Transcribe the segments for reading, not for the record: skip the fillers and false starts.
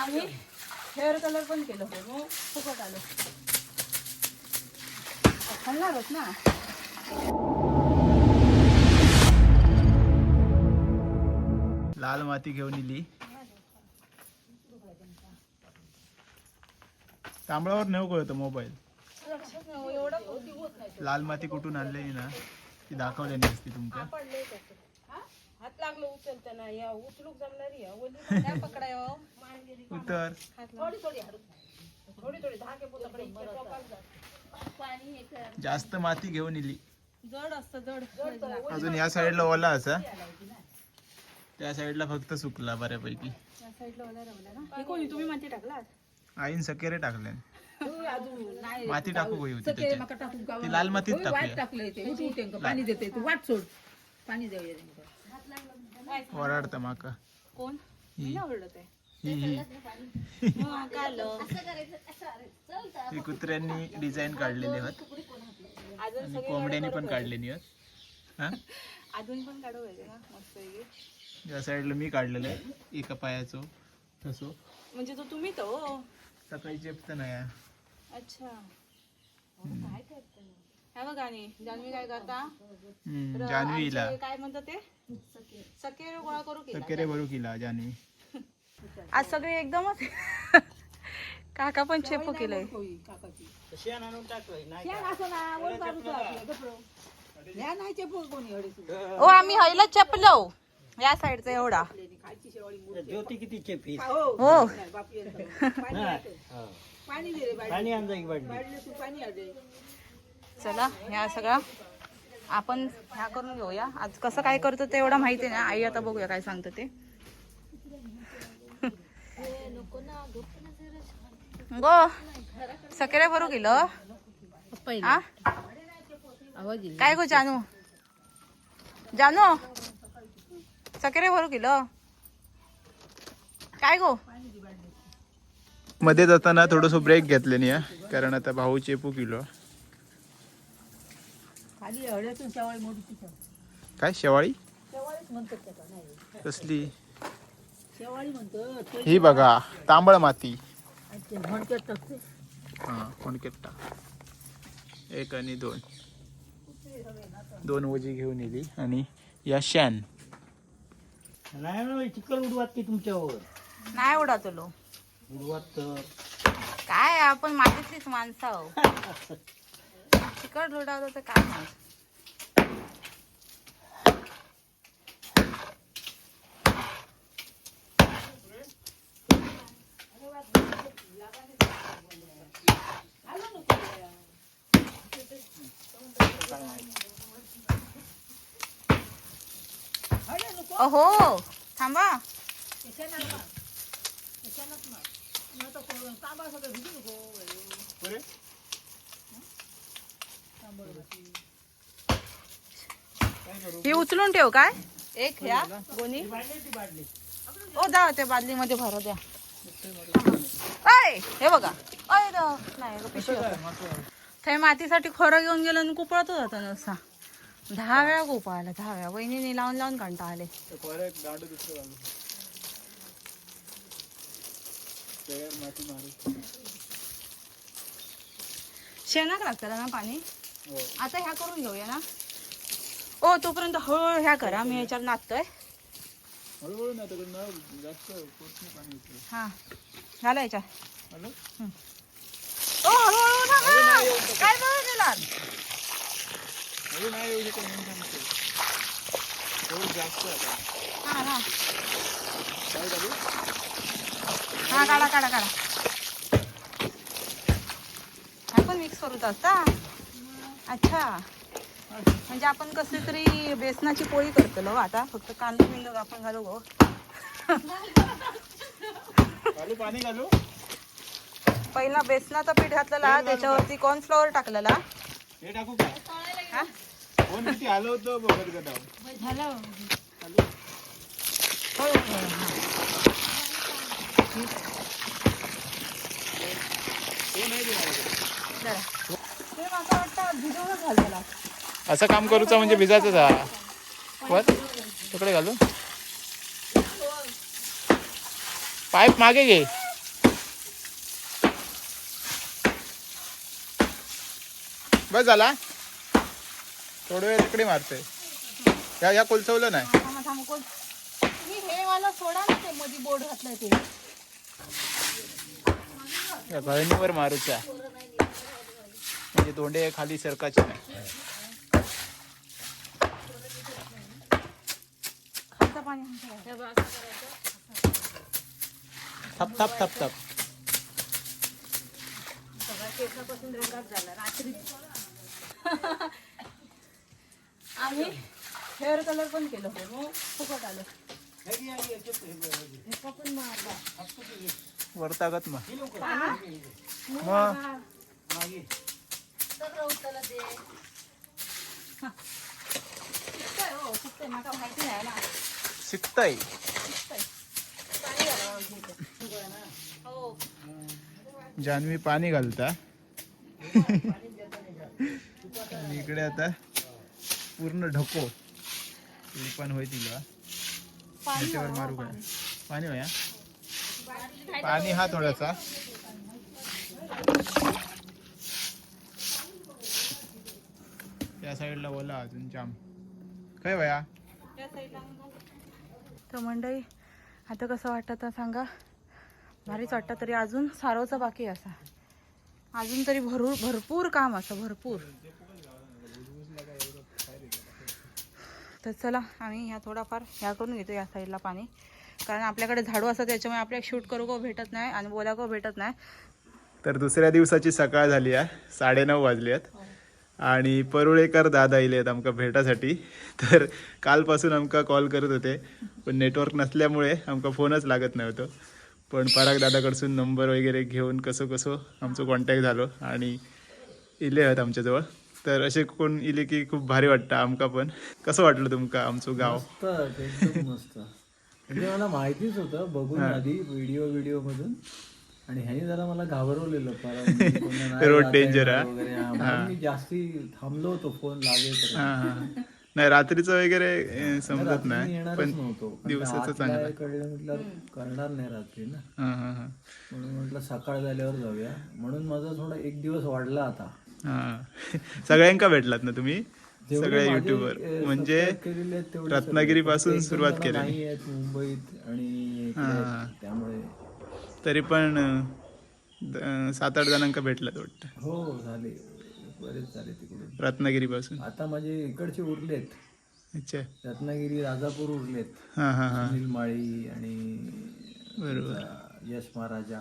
आम्ही hair colour पण केलं होतं मग फुकट आलो. खाल्णारच ना. लाल माती घेऊन इली. तांबळावर नेऊ कळतं मोबाईल. लाल माती कुठून आणलेली ना ती दाखवलेली असती तुमच्या. हात लागलो उचलताना या उचलूक जमणारी ओली पकडाय उतर थोडी धागे जास्त माती घेऊन इली. जड असतं जड. अजून या साईडला ओला असा, त्या साईडला फक्त सुकला बऱ्यापैकी. या साईडला ओला राहिला ना. हे कोणी तुम्ही माती टाकलात? आईन सकेरे टाकले. नाही माती टाकू होई होती त्याच्यात. ती लाल मातीत टाकूया. पाणी देते तू वाट सोड. पाणी देऊया. ओरडतं माका. कोण? मी ओरडत आहे. ही कुत्र्यांनी डिझाईन काढलेली आहेत आणि कोंबड्यांनी पण काढलेली आहेत. अजून पण काढू ना मस्त. या साईडला मी काढलेलं आहे एका पायाचं तसं. म्हणजे तो तुम्ही तो सकाळी चेपतं नाही. अच्छा. हे बघ गाणी जान्हवी काय करता. जान्हवीला काय म्हणतात ते सकेरे गोळा करू केला. सकेरे भरू केला जान्हवी. आज सगळे एकदमच काका पण चेपू केलंय. ओ आम्ही हयला चपलो या साईडचा एवढा. ज्योती किती चेपी हो. चला ह्या सगळा आपण ह्या करून घेऊया. आज कसं काय करतो ते एवढं माहिती नाही. आई आता बघूया काय सांगतो ते. गो सकेरे भरू गेलं काय गो जानू जानू सकेरे भरू गेलं काय गो. मध्ये जाताना थोडस ब्रेक घेतले नाही कारण आता भाऊ चेपू किलो. काय शेवाळी कसली ही बघा तांबळ माती. हा फणक्यात टाक. एक आणि दोन वजी घेऊन येली आणि या शॅन नाही चिकन उडवात की तुमच्यावर नाही उडातलो उडवात काय आपण मातीतलीच माणसं आहो. चिकट उडावलं तर काय माणसं. अहो थांबा. ही उचलून ठेव काय एक ह्या गोणी. ओ द्या त्या बादली मध्ये भरा द्या. हे बघा नाही मातीसाठी खोरं घेऊन गेलं आणि कुपळतच होता नसा. 10 वेळा गोपाळला 10 वेळा. वहिनीने लावून लावून कंटा आले. शेणाक लागतं ना पाणी. आता ह्या करून घेऊया ना. ओ तोपर्यंत हळूहळू ह्या करा. मी याच्यावर नाचतोय. हा झालं याच्यात. ओ हळूहळू ना काय बघू दिला. हा काढा काढा काढा. हा पण मिक्स करूच असता. अच्छा म्हणजे आपण कसली तरी बेसनाची पोळी करतलो. आता फक्त कांदा बिंदा आपण घालू गो. पाणी घालू. पहिला बेसनाचं पीठ घातलेला त्याच्यावरती कॉर्नफ्लॉवर टाकलेला. हे टाकू काय कोण किती हलवतो बघत गटाव झालं. असं काम करूचा म्हणजे भिजायचं जा. वर तिकडे घालू. पाईप मागे घे. बस झाला थोडं वेळ इकडे मारतोय या कोलचवलं नाही तुम्ही हे वाला सोडा ना ते मध्ये बोर्ड घातलंय ते या गळणीवर मारूचा म्हणजे तोंडे खाली सरकाचे नाही. खालचं पाणी थप थप थप थप आम्ही हेअर कलर पण केलं हो फुकट आलं वरतागत मग मला माहिती नाही ना शिकतय हो जान्हवी पाणी घालता आणि इकडे आता पूर्ण ढको पण होय तिला त्याच्यावर मारू का पाणी होया पाणी हा थोडासा त्या साईडला बोला अजून जाम काय वया तर मंडळी आता कसं वाटतं सांगा भारीच वाटतं तरी अजून सारवचं बाकी असा अजून तरी भरपूर काम असं भरपूर तर चला आम्ही ह्या थोडाफार ह्या करून घेतो या साईडला पाणी कारण आपल्याकडे झाडू असतं त्याच्यामुळे आपल्याला शूट करू को भेटत नाही आणि बोला को भेटत नाही. तर दुसऱ्या दिवसाची सकाळ झाली आहे 9:30 वाजले आहेत आणि परुळेकर दादा आले आहेत आमका भेटासाठी. तर कालपासून आमका कॉल करत होते पण नेटवर्क नसल्यामुळे आमका फोनच लागत नव्हतं पण पराग दादाकडसून नंबर वगैरे घेऊन कसं आमचं कॉन्टॅक्ट झालो आणि इले आहेत आमच्याजवळ. तर असे कोण इले की खूप भारी वाटतं आमका पण. कसं वाटलं तुमका आमचं गाव? मस्त एकदम मस्त म्हणजे मला माहितीच होतं बघून आधी व्हिडिओ मधून आणि ह्याने जरा मला घाबरवलेलं रोड डेंजर वगैरे म्हणून मी जास्ती थांबलो होतो फोन लागेल नाही रात्रीचं वगैरे समजत नाही येणारच पण नव्हतो दिवसाचं चांगलं कळलं म्हटलं करणार नाही रात्री ना म्हणून म्हटलं सकाळ झाल्यावर जाऊया म्हणून माझा थोडा एक दिवस वाढला आता. सगळ्यांका भेटलात ना तुम्ही सगळ्या युट्यूबवर म्हणजे रत्नागिरी पासून सुरुवात केली मुंबईत आणि त्यामुळे तरी पण 7-8 जणांका भेटलात वाटतं. हो झाले बरेच झाले तिकडून रत्नागिरी पासून. आता माझे इकडचे उरलेत. अच्छा रत्नागिरी राजापूर उरलेत. सुनील माळी आणि बरोबर यश महाराजा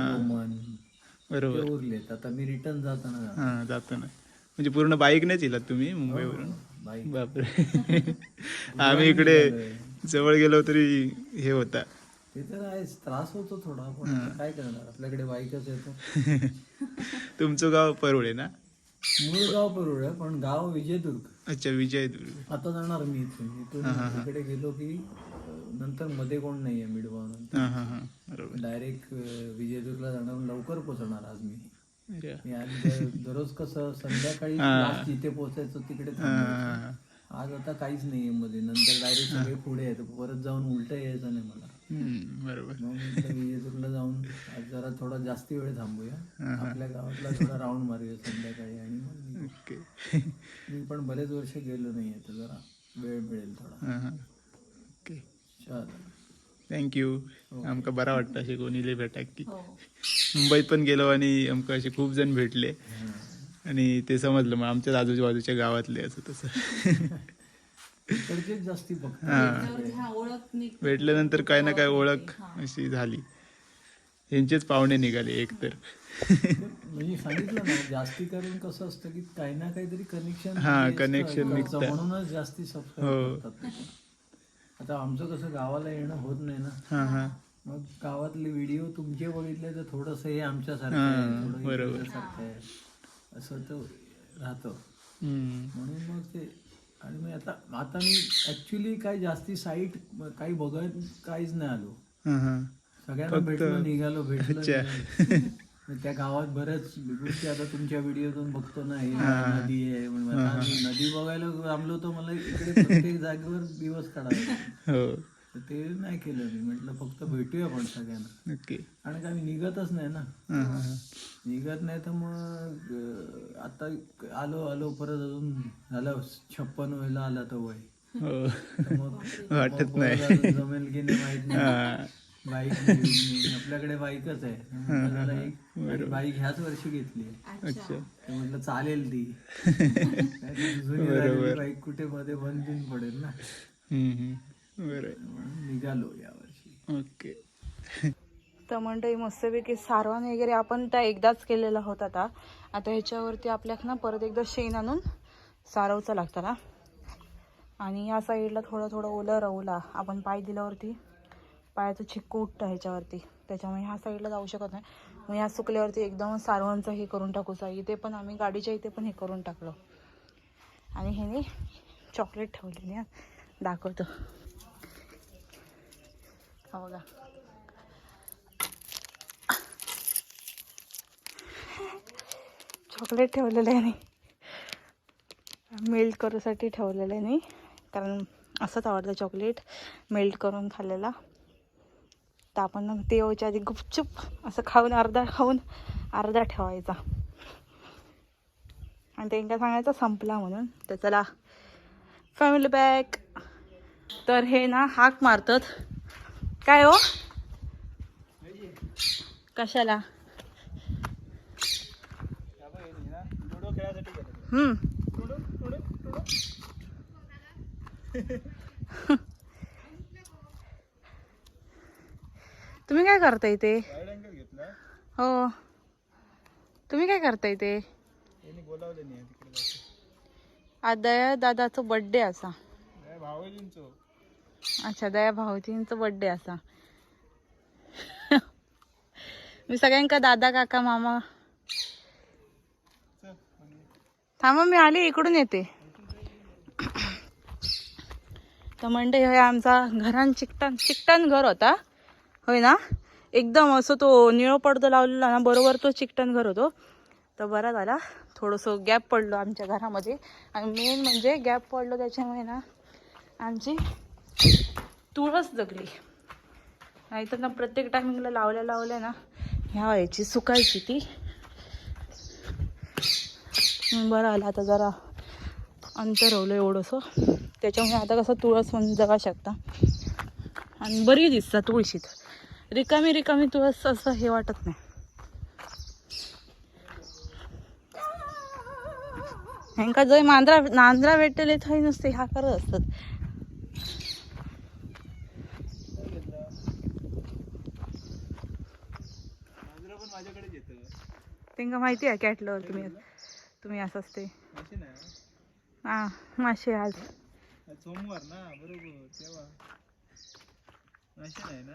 रोमन बरोबर उरलेत. आता मी रिटर्न जाताना जाताना म्हणजे पूर्ण बाईकनेच येलात तुम्ही मुंबईवरून? बाईक. बापरे आम्ही इकडे जवळ गेलो तरी हे होता. ते तर आहेच त्रास होतो थोडा पण काय करणार आपल्याकडे बाईकच येतो. तुमचं गाव परुळे ना? मूळ गाव परुळे पण गाव विजयदुर्ग. अच्छा विजयदुर्ग. आता जाणार मी इथून इकडे गेलो की नंतर मध्ये कोण नाहीये मिडवा बरोबर डायरेक्ट विजयदुर्गला जाणार लवकर पोहोचणार आज मी. आज दररोज कसं संध्याकाळी जिथे पोहोचायचं तिकडे थांबायचं. आज आता काहीच नाहीये मध्ये नंतर डायरेक्ट सगळे पुढे येतो परत जाऊन उलट यायचं नाही मला. बरोबर मग विजयदुर्गला जाऊन आज जरा थोडा जास्ती वेळ थांबूया आपल्या गावातला थोडा राऊंड मारूया संध्याकाळी आणि मग मी पण बरेच वर्ष गेलो नाहीये तर जरा वेळ मिळेल थोडा. ओके चल थँक्यू. आमका बरा वाटतं असे कोणी भेटा की मुंबईत पण गेलो आणि आमका असे खूप जण भेटले आणि ते समजलं मग आमच्याच आजूबाजूच्या गावातले असं तसं जास्ती भेटल्यानंतर काय ना काय ओळख अशी झाली. यांचेच पाहुणे निघाले एकतर. म्हणजे सांगितलं ना जास्ती करून कसं असतं की काही ना काहीतरी कनेक्शन निघतं म्हणूनच जास्ती सबस्क्राईब करतात. आता आमचं कसं गावाला येणं होत नाही ना मग गावातले व्हिडिओ तुमचे बघितले तर थोडंसं हे आमच्यासारखं आहे असं तर राहतं म्हणून मग ते. आणि मग आता मी ऍक्च्युली काही जास्ती साईट काही बघत काहीच नाही आलो. सगळ्यांना भेटलो निघालो भेटलो. त्या गावात बऱ्याच गोष्टी आता तुमच्या व्हिडिओतून बघतो ना नदी आहे नदी बघायला थांबलो तर मला इकडे प्रत्येक जागेवर दिवस काढायला तर ते नाही केलं मी. म्हटलं फक्त भेटूया पण सगळ्यांना. ओके. आणि काय निघतच नाही ना. हां हां हां. निघत नाही तर मग आता आलो परत अजून झालं 56 व्हायला आला तर वय. हो. तर मग वाटत मग नाही. अजून जमेल की नाही माहित नाही. हां. बाईक नाही, आपल्याकडे बाईकच आहे. म्हटलं जरा एक बाईक ह्याच वर्षी घेतली. अच्छा. तर म्हटलं चालेल ती. जुनी झालेली बाईक कुठे मध्ये बंद बिन पडेल ना. बरं. म्हणून निघालो यावर्षी. ओके. तर मंडळी मस्तपैकी सारवण वगैरे आपण त्या एकदाच केलेला होता. आता ह्याच्यावरती आपल्याला ना परत एकदा शेण आणून सारवचं लागतं ना. आणि या साईडला थोडं ओलं रवला आपण पाय दिल्यावरती पायाचं चिक्कू उठतं ह्याच्यावरती, त्याच्यामुळे ह्या साईडला जाऊ शकत नाही. मग ह्या सुकल्यावरती एकदम सारवणचं हे करून टाकूचा. इथे पण आम्ही गाडीच्या इथे पण हे करून टाकलं. आणि ह्याने चॉकलेट ठेवलेली दाखवतो हा बघा. चॉकलेट ठेवलेलं आहे नाही, मेल्ट करूसाठी ठेवलेलं आहे नाही, कारण असंच आवडतं चॉकलेट मेल्ट करून खाल्लेला. तर आपण ते यायच्या आधी गुपचूप असं खाऊन अर्धा ठेवायचा आणि त्यांना सांगायचं संपला म्हणून. तर चला फॅमिली पॅक. तर हे ना हाक मारतात. काय हो कशाला? तुम्ही काय करता इथे? हो, तुम्ही काय करता इथे? आज दया दादाचा बर्थडे असा. अच्छा, दया भाऊजींचा बर्थडे असा. मी सगळ्यांका दादा काका मामा. थांबा मी आले, इकडून येते. तर मंडळी हे आमचा घरान चिकटन घर होता होय ना. एकदम असं तो निळो पडदो लावलेला ना, बरोबर तो चिकटन घर होतो. तर बरा झाला थोडंसं गॅप पडलो आमच्या घरामध्ये. आणि मेन म्हणजे गॅप पडलो त्याच्यामुळे ना आमची तुळस जगली. नाहीतर ना प्रत्येक टायमिंगला लावल्या ना ह्या व्हायची, सुकायची ती. बरं आलं आता जरा अंतर होलं एवढंसं, त्याच्यामुळे आता कसं तुळस म्हणून जगा शकता. आणि बरी दिसतात तुळशीत. रिकामी तुळस असं हे वाटत नाही. ह्यांका जर नांद्रा भेटले थंय नुसते ह्या करत असतात. त्यांना माहिती आहे कॅटलवर तुम्ही असं असते. हा मासे आज सोमवार ना, बरोबर तेव्हा मासे नाही ना.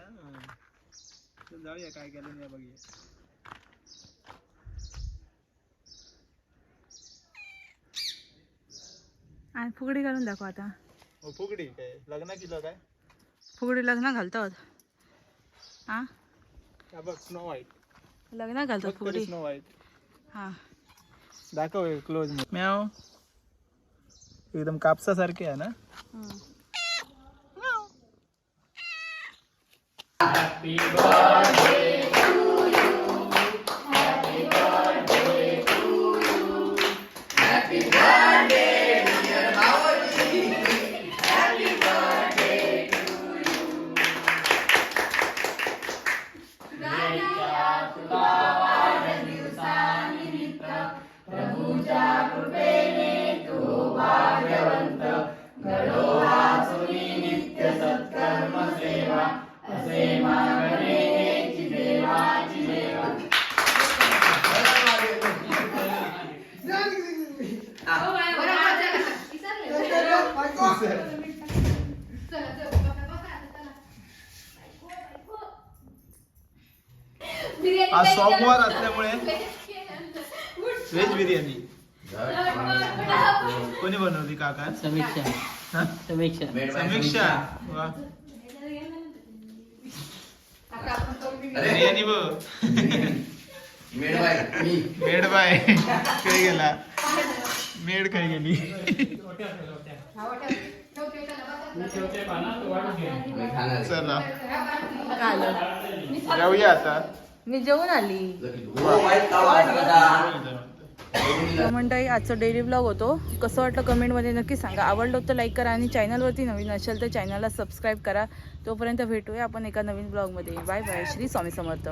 जाऊया काय केलं या बघूया. आणि फुगडी घालून दाखव आता. फुगडी काय लग्न केलं काय? फुगडी लग्न घालतात. हा बघ स्नो व्हाईट लग्न घालतात फुगडी. Snow white. हा दाखव क्लोज. म्याव एकदम कापसासारखे आहे ना. Happy birthday to you. Happy birthday to you. Happy birthday dear Bhaoji. Happy birthday to you. Gaia तुला वाढदिवसानिमित्त प्रभूच्या कृपेने तू भाग्यवंत घडो वाचुनी नित्य सत्कर्म सेवा असे मागणे हेची देवाची देवा. आज सोमवार असल्यामुळे व्हेज बिर्याणी कोणी बनवली? काका समीक्षा. वा बिर्याणी बघ. मेड बाय काय गेला? मेड काय गेली? चला आलं जाऊया आता. मी जेवून आली. तर मंडळी आजचा डेली ब्लॉग होतो. कसं वाटलं कमेंटमध्ये नक्की सांगा. आवडलं तर लाईक करा आणि चॅनलवरती नवीन असेल तर चॅनलला सबस्क्राईब करा. तोपर्यंत भेटूया आपण एका नवीन ब्लॉगमध्ये. Bye bye. श्री स्वामी समर्थ.